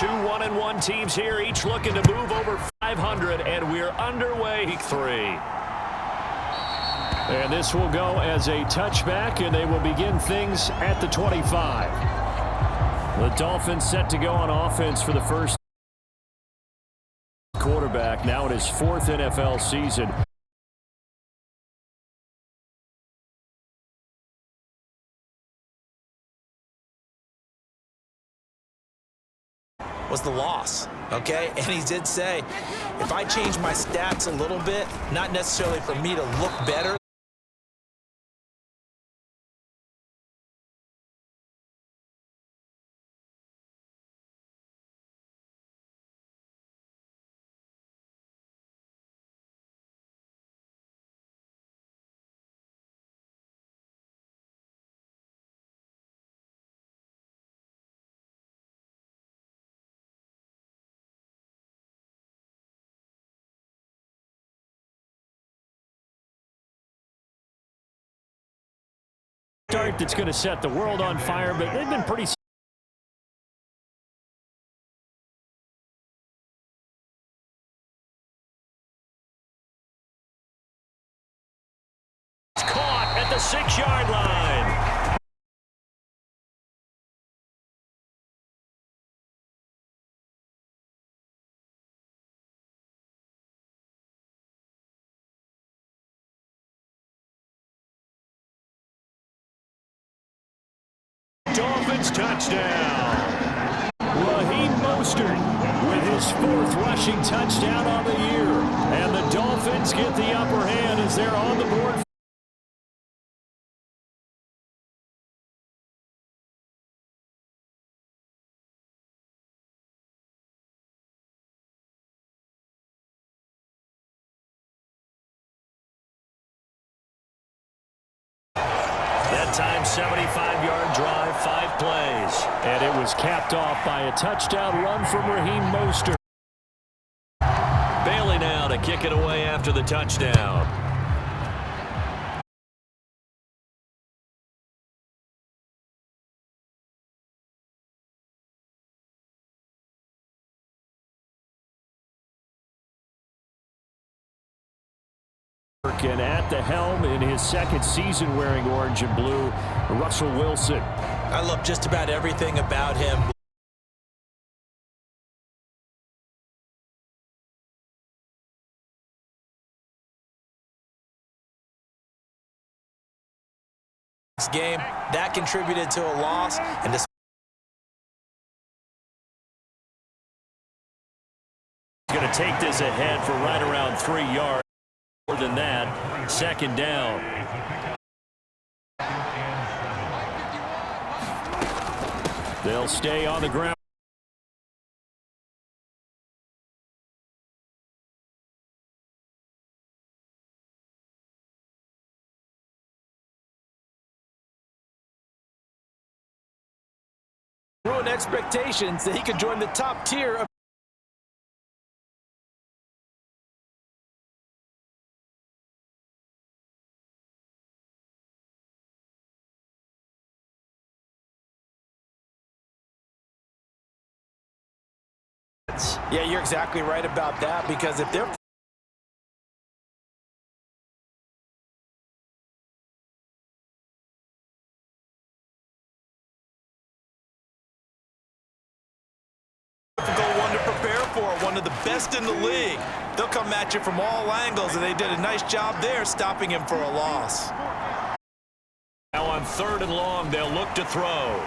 Two 1-1 teams here, each looking to move over 500, and we're underway week 3. And this will go as a touchback, and they will begin things at the 25. The Dolphins set to go on offense for the first quarterback, now in his 4th NFL season. Was the loss, okay? And he did say, if I change my stats a little bit, not necessarily for me to look better. Start that's going to set the world on fire, but they've been pretty. It's caught at the 6-yard line. Dolphins touchdown. Raheem Mostert with his 4th rushing touchdown on the year. And the Dolphins get the upper hand as they're on the board. That time, 75-yard drive, 5 plays. And it was capped off by a touchdown run from Raheem Mostert. Bailey now to kick it away after the touchdown. And at the helm in his 2nd season wearing orange and blue, Russell Wilson. I love just about everything about him. This game, that contributed to a loss, and this going to take this ahead for right around 3 yards. More than that, 2nd down. They'll stay on the ground. ruin expectations that he could join the top tier of Yeah, you're exactly right about that, because if they're difficult one to prepare for, one of the best in the league, they'll come at you from all angles, and they did a nice job there stopping him for a loss. Now on 3rd and long, they'll look to throw.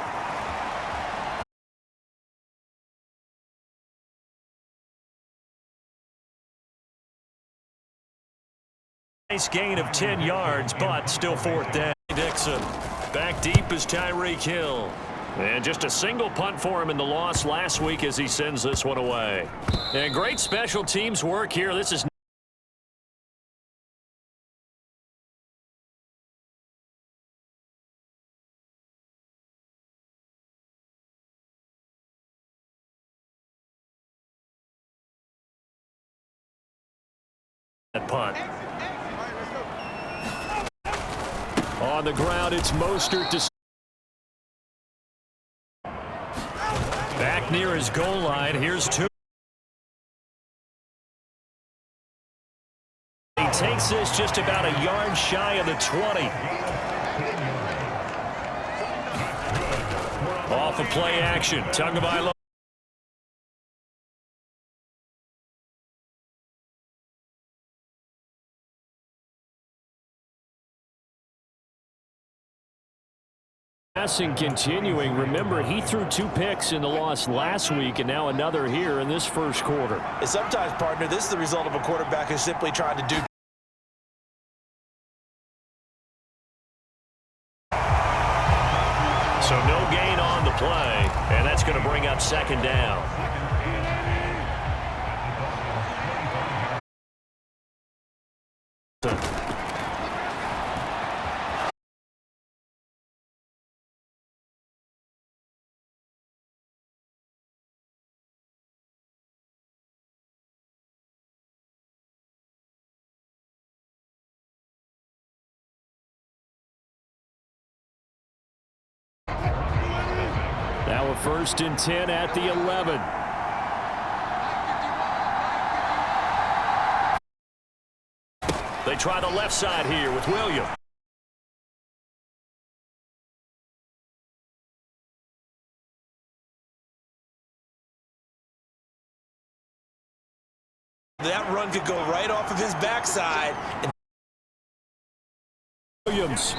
Nice gain of 10 yards, but still 4th down. Dixon back deep is Tyreek Hill. And just a single punt for him in the loss last week as he sends this one away. And great special teams work here. This is that punt. On the ground, it's Mostert to back back near his goal line. Here's two. He takes this just about a yard shy of the 20. Off of play action. Tagovailoa. Passing continuing. Remember, he threw 2 picks in the loss last week, and now another here in this first quarter. And sometimes, partner, this is the result of a quarterback who's simply trying to do. So no gain on the play, and that's going to bring up second down. Now a 1st and 10 at the 11. They try the left side here with Williams. That run could go right off of his backside. Williams.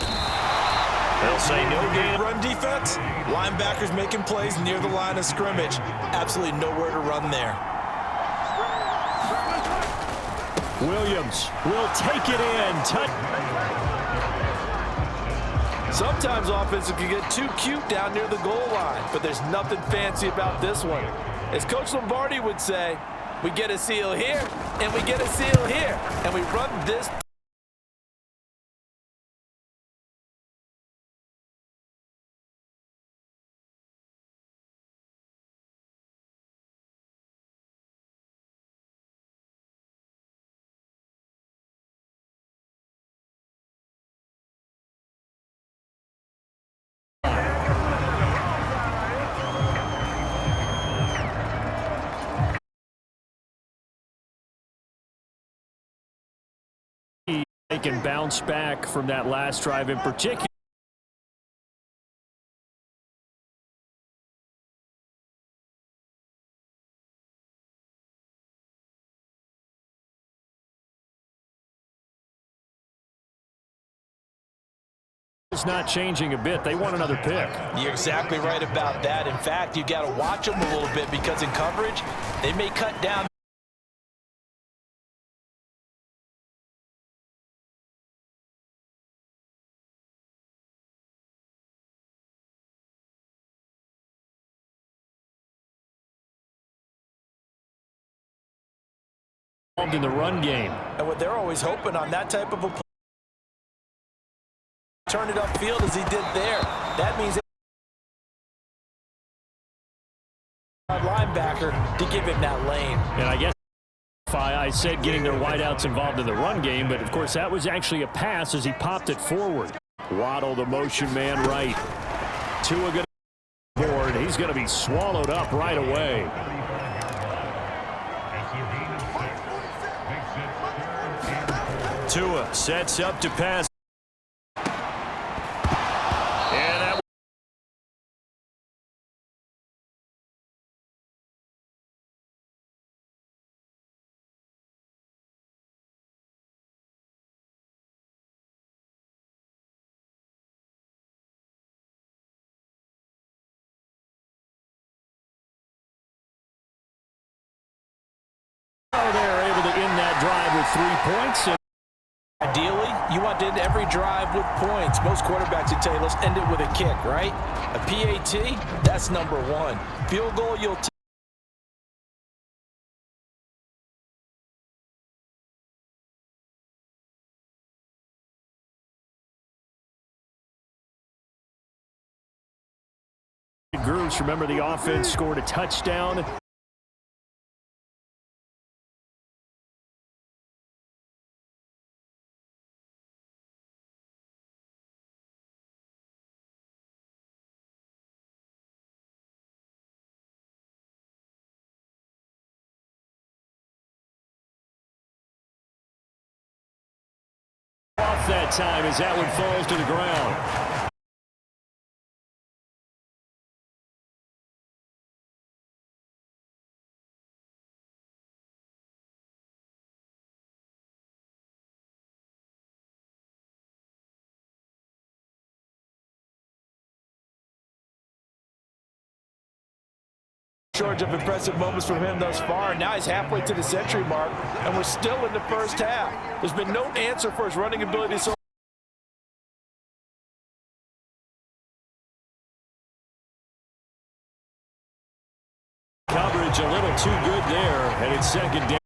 They'll say no gain. Run defense. Linebackers making plays near the line of scrimmage. Absolutely nowhere to run there. Williams will take it in. Sometimes offenses can get too cute down near the goal line, but there's nothing fancy about this one. As Coach Lombardi would say, we get a seal here, and we get a seal here, and we run this. They can bounce back from that last drive in particular. It's not changing a bit. They want another pick. You're exactly right about that. In fact, you got to watch them a little bit because in coverage, they may cut down. In the run game. And what they're always hoping on that type of a play, turn it upfield as he did there. That means linebacker to give him that lane. And I guess I said getting their wideouts involved in the run game, but of course that was actually a pass as he popped it forward. Waddle, the motion man, right. Tua going to board. He's going to be swallowed up right away. Tua sets up to pass. And that they're able to end that drive with 3 points. Ideally, you want to end every drive with points. Most quarterbacks would tell you, let's end it with a kick, right? A PAT, that's number 1. Field goal, you'll take. Grooves, remember the offense scored a touchdown. time as that one falls to the ground. Shortage of impressive moments from him thus far. Now he's halfway to the century mark, and we're still in the first half. There's been no answer for his running ability so coverage a little too good there, and it's second down.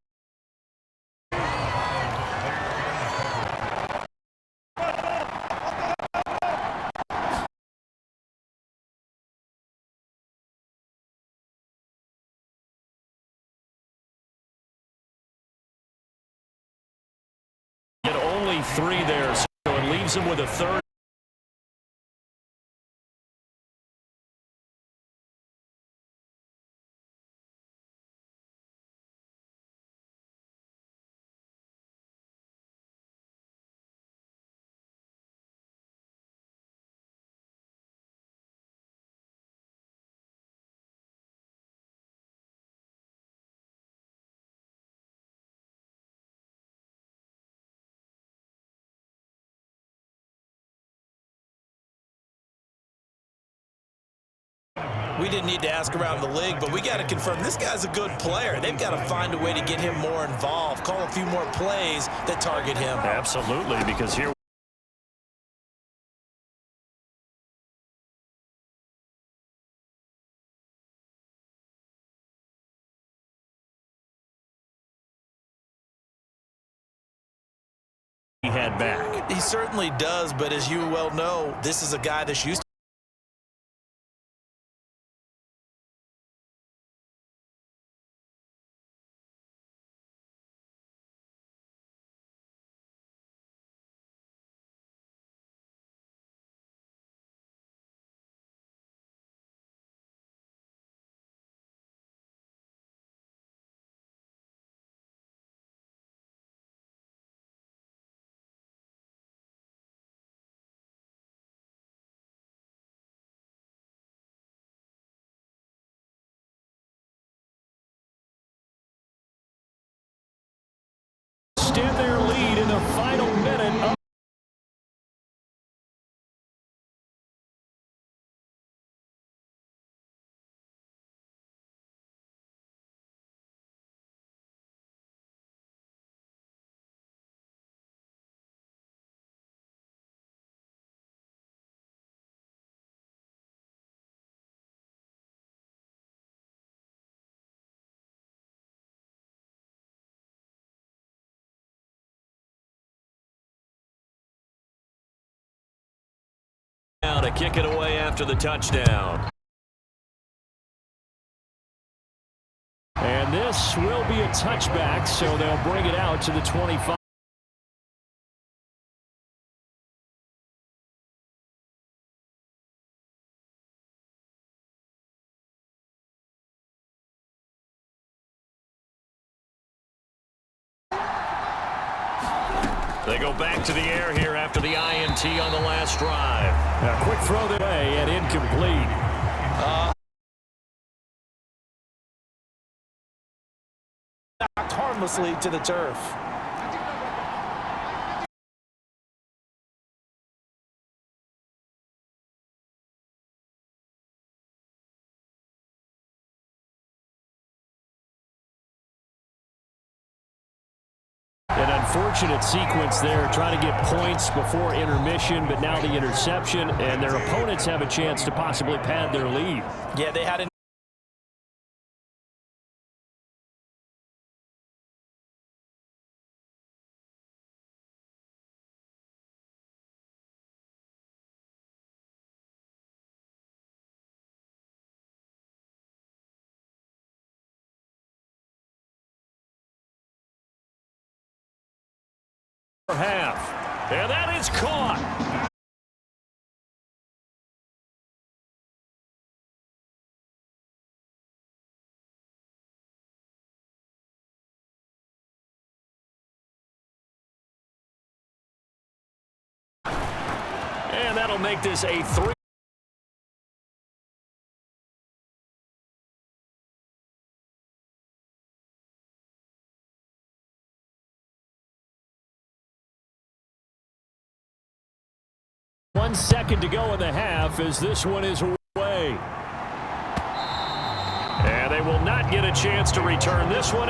Get only 3 there, so it leaves him with a third. we didn't need to ask around the league, but we got to confirm this guy's a good player. They've got to find a way to get him more involved, call a few more plays that target him. Absolutely, because here he had back. He certainly does, but as you well know, this is a guy that's used to extend their lead in the final minute of now to kick it away after the touchdown. And this will be a touchback, so they'll bring it out to the 25. They go back to the air here after the INT on the last drive. A quick throw that way and incomplete. knocked harmlessly to the turf. An unfortunate sequence there, trying to get points before intermission, but now the interception, and their opponents have a chance to possibly pad their lead. Yeah, they had an half, and that is caught. And that'll make this a 3. One second to go in the half as this one is away. And they will not get a chance to return this one.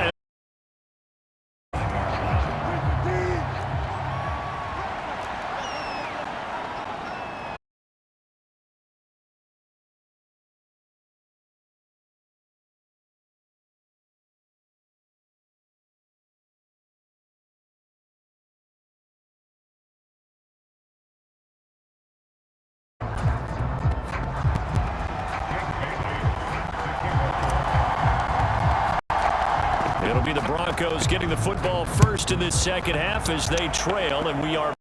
It'll be the Broncos getting the football first in this second half as they trail, and we are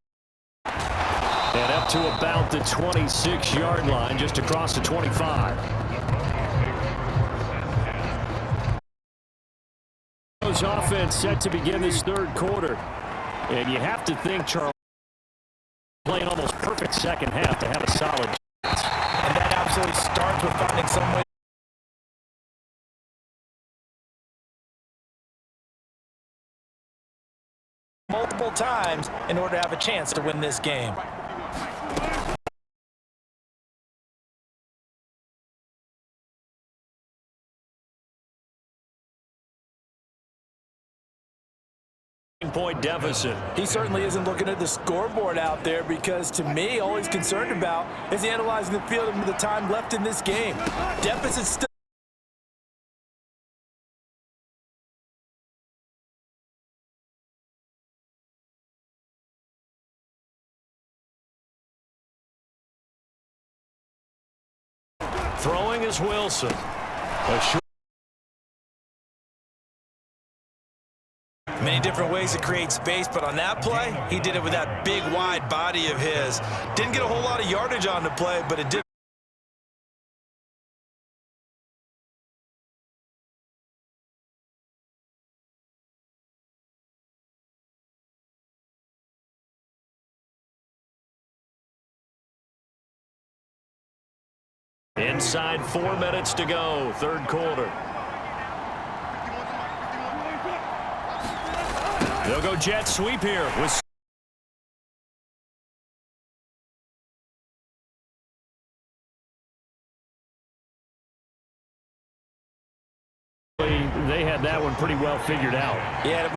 up to about the 26-yard line, just across the 25. Offense set to begin this third quarter, and you have to think Charles playing almost perfect second half to have a solid chance. And that absolutely starts with finding some way multiple times in order to have a chance to win this game. Point deficit. He certainly isn't looking at the scoreboard out there because, to me, all he's concerned about is analyzing the field and the time left in this game. Deficit still. Throwing is Wilson. Many different ways to create space, but on that play, he did it with that big, wide body of his. Didn't get a whole lot of yardage on the play, but it did. Inside 4 minutes to go, third quarter. They'll go jet sweep here with they had that one pretty well figured out. Yeah.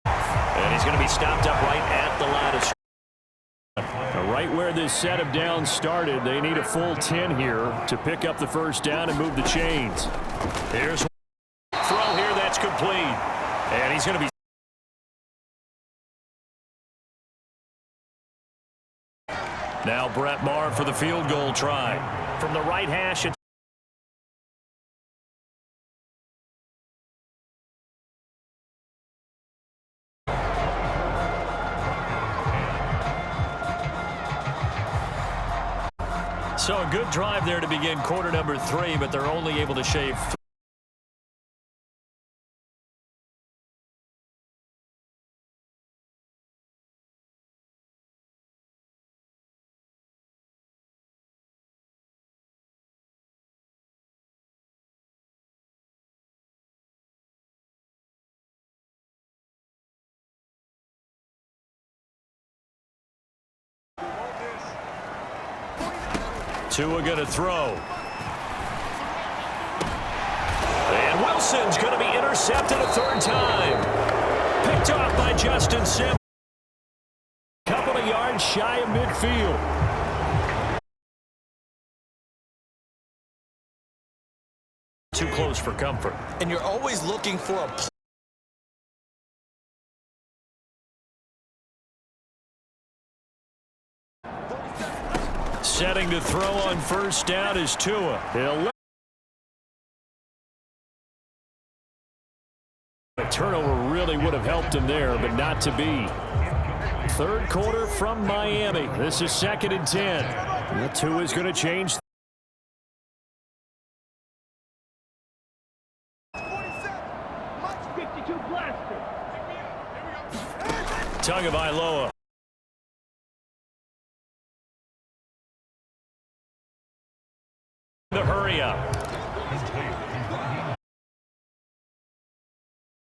And he's going to be stopped up right at the line of scrimmage. Right where this set of downs started, they need a full 10 here to pick up the first down and move the chains. Here's throw here, that's complete. And he's going to be now Brett Maher for the field goal try. From the right hash, it's so a good drive there to begin quarter number 3, but they're only able to shave. Tua going to throw. And Wilson's going to be intercepted a third time. Picked off by Justin Simmons. Couple of yards shy of midfield. Too close for comfort. And you're always looking for a play. Setting to throw on first down is Tua. A turnover really would have helped him there, but not to be. Third quarter from Miami. This is 2nd and 10. Tua is going to change. Tagovailoa. The hurry up.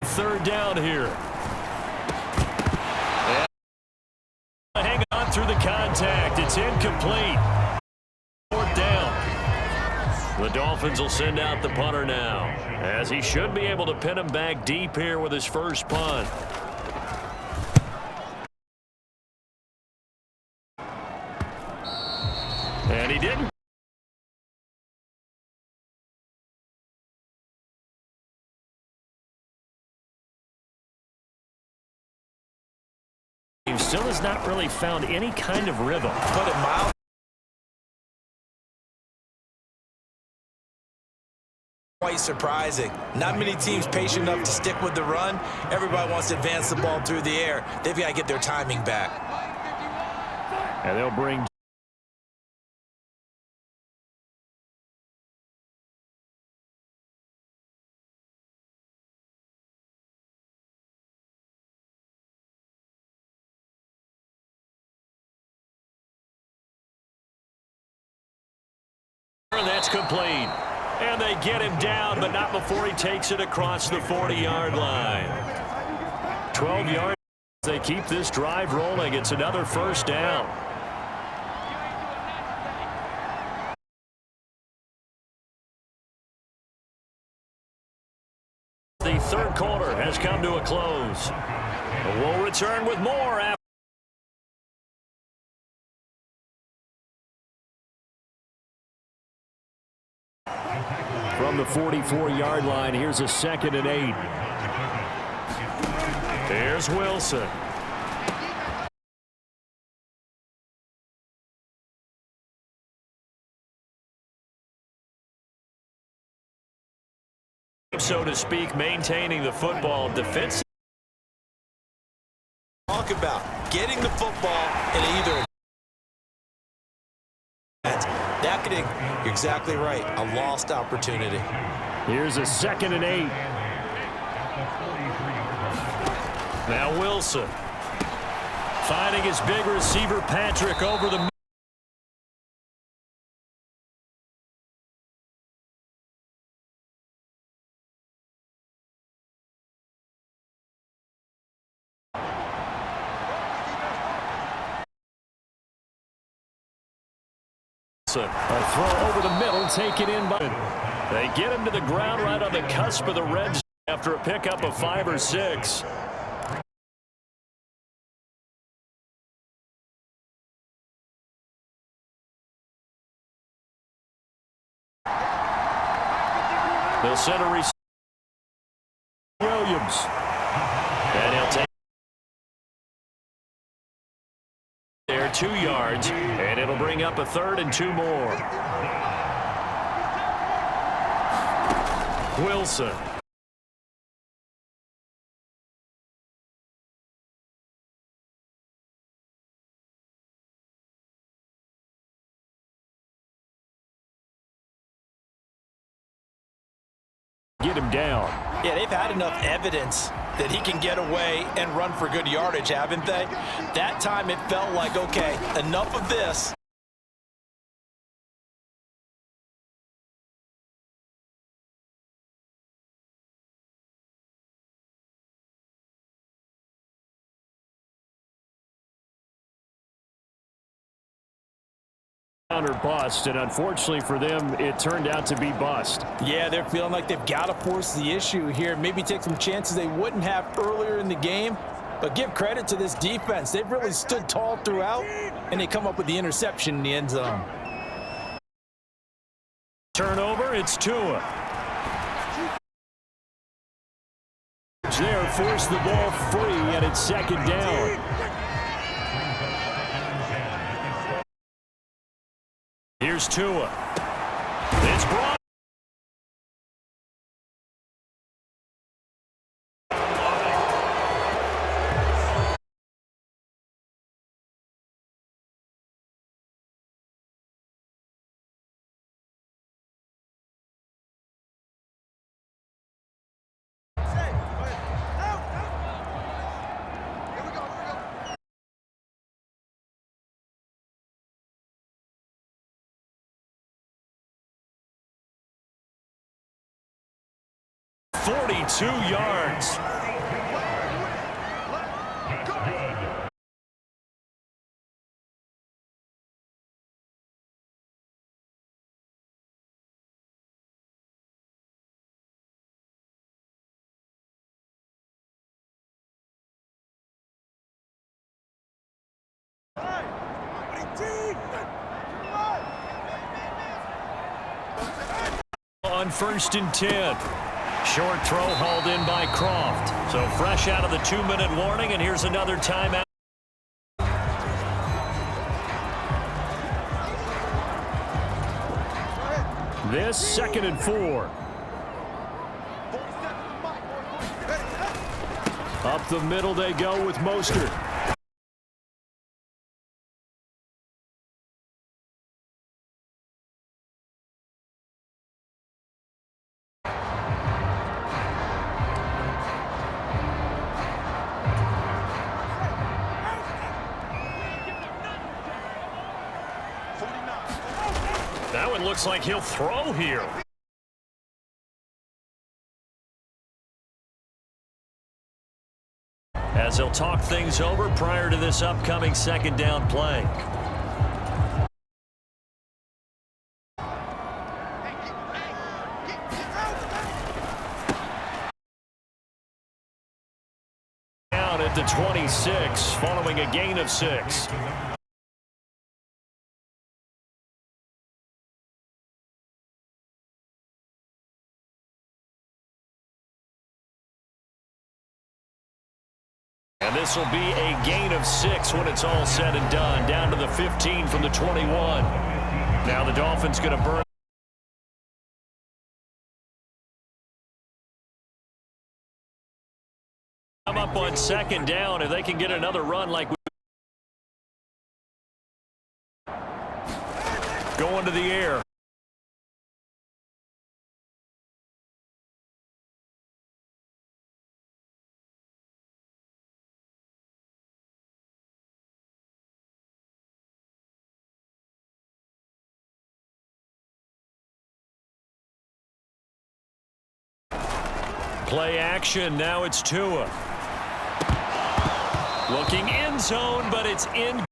Third down here. And hang on through the contact. It's incomplete. Fourth down. The Dolphins will send out the punter now, as he should be able to pin him back deep here with his first punt. And he didn't. He still has not really found any kind of rhythm. Put it mild. Quite surprising. Not many teams patient enough to stick with the run. Everybody wants to advance the ball through the air. They've got to get their timing back. And they'll bring that's complete. And they get him down, but not before he takes it across the 40-yard line. 12 yards. They keep this drive rolling. It's another first down. The third quarter has come to a close. We'll return with more after. From the 44-yard line, here's a 2nd and 8. There's Wilson. So to speak, maintaining the football defense. Talk about getting the football in either. That could, you're exactly right, a lost opportunity. Here's a 2nd and 8. Now Wilson finding his big receiver Patrick over the. A throw over the middle, taken in by. They get him to the ground right on the cusp of the red zone after a pickup of 5 or 6. They'll send a receiver. Williams. And he'll take. There, 2 yards, and it'll bring up a 3rd and 2 more. Wilson. Get him down. Yeah, they've had enough evidence that he can get away and run for good yardage, haven't they? That time it felt like, okay, enough of this. Or bust, and unfortunately for them, it turned out to be bust. Yeah, they're feeling like they've got to force the issue here. Maybe take some chances they wouldn't have earlier in the game. But give credit to this defense. They've really stood tall throughout, and they come up with the interception in the end zone. Turnover, it's Tua. There, force the ball free, and it's 2nd down. Here's Tua. It's brought. 42 yards. On 1st and 10. Short throw hauled in by Croft. So fresh out of the 2-minute warning, and here's another timeout. This 2nd and 4. Up the middle they go with Mostert. That one looks like he'll throw here. As he'll talk things over prior to this upcoming 2nd down play. Down at the 26, following a gain of 6. And this will be a gain of 6 when it's all said and done. Down to the 15 from the 21. Now the Dolphins going to burn. Come up on 2nd down if they can get another run like we. Going to the air. Play action. Now it's Tua. Looking end zone, but it's in.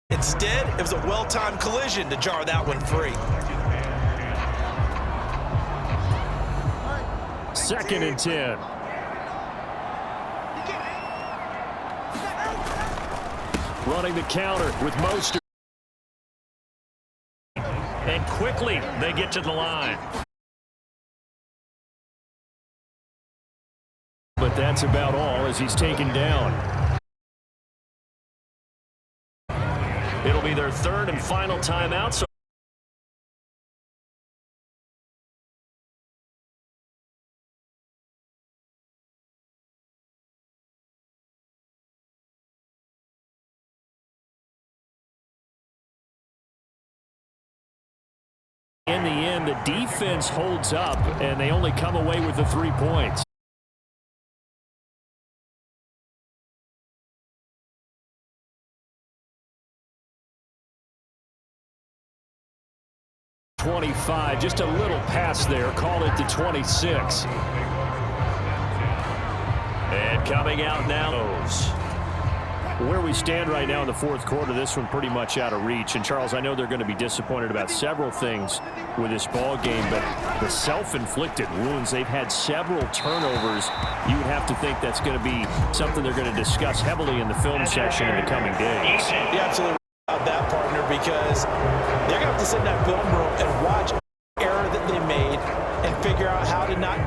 Instead, it was a well-timed collision to jar that one free. 2nd and 10. Running the counter with Mostert. And quickly they get to the line. But that's about all as he's taken down. It'll be their 3rd and final timeout. So in the end, the defense holds up, and they only come away with the 3 points. .25, just a little pass there. Call it the 26. And coming out now. Where we stand right now in the 4th quarter, this one pretty much out of reach. And, Charles, I know they're going to be disappointed about several things with this ball game, but the self-inflicted wounds, they've had several turnovers. You would have to think that's going to be something they're going to discuss heavily in the film session in the coming days. Yeah, absolutely. About that, partner, because they're going to have to sit in that film room and watch the error that they made and figure out how to not.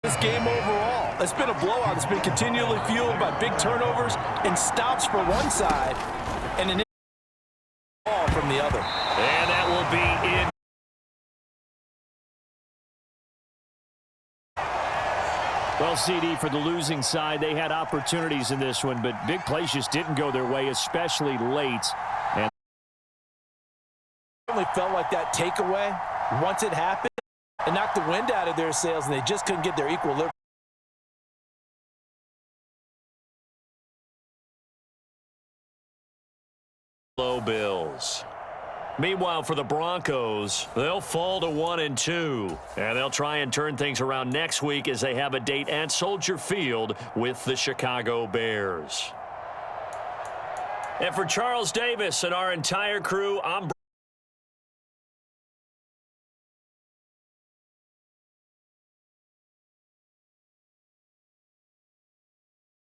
This game overall, it's been a blowout. It's been continually fueled by big turnovers and stops for one side and an ball from the other. And that will be in. Well, CD, for the losing side, they had opportunities in this one, but big plays just didn't go their way, especially late. And certainly felt like that takeaway, once it happened, it knocked the wind out of their sails, and they just couldn't get their equilibrium. Low Bills. Meanwhile, for the Broncos, they'll fall to 1-2. And they'll try and turn things around next week as they have a date at Soldier Field with the Chicago Bears. And for Charles Davis and our entire crew, I'm